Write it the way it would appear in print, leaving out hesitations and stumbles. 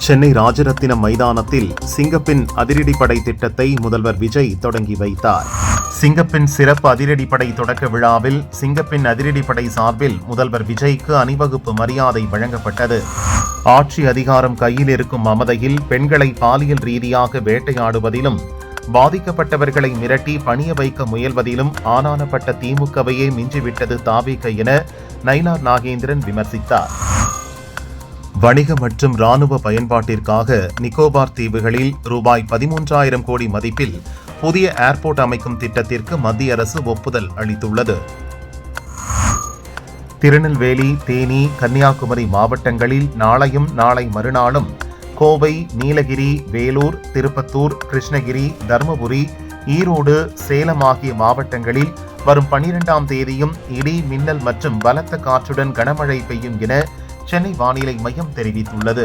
சென்னை ராஜரத்தினம் மைதானத்தில் சிங்கப்பெண் அதிரடிப்படை திட்டத்தை முதல்வர் விஜய் தொடங்கி வைத்தார். சிங்கப்பெண் சிறப்பு அதிரடிப்படை தொடக்க விழாவில் சிங்கப்பெண் அதிரடிப்படை சார்பில் முதல்வர் விஜய்க்கு அணிவகுப்பு மரியாதை வழங்கப்பட்டது. ஆட்சி அதிகாரம் கையில் இருக்கும் மமதையில் பெண்களை பாலியல் ரீதியாக வேட்டையாடுவதிலும் பாதிக்கப்பட்டவர்களை மிரட்டி பணிய வைக்க முயல்வதிலும் ஆனானப்பட்ட திமுகவையே மிஞ்சிவிட்டது தாவேக என நயினார் நாகேந்திரன் விமர்சித்தார். வணிக மற்றும் இராணுவ பயன்பாட்டிற்காக நிக்கோபார் தீவுகளில் ரூபாய் 13,000 கோடி மதிப்பில் புதிய ஏர்போர்ட் அமைக்கும் திட்டத்திற்கு மத்திய அரசு ஒப்புதல் அளித்துள்ளது. திருநெல்வேலி, தேனி, கன்னியாகுமரி மாவட்டங்களில் நாளையும் நாளை மறுநாளும் கோவை, நீலகிரி, வேலூர், திருப்பத்தூர், கிருஷ்ணகிரி, தருமபுரி, ஈரோடு, சேலம் ஆகிய மாவட்டங்களில் வரும் 12ஆம் தேதியும் இடி, மின்னல் மற்றும் பலத்த காற்றுடன் கனமழை பெய்யும் என சென்னை வானிலை மையம் தெரிவித்துள்ளது.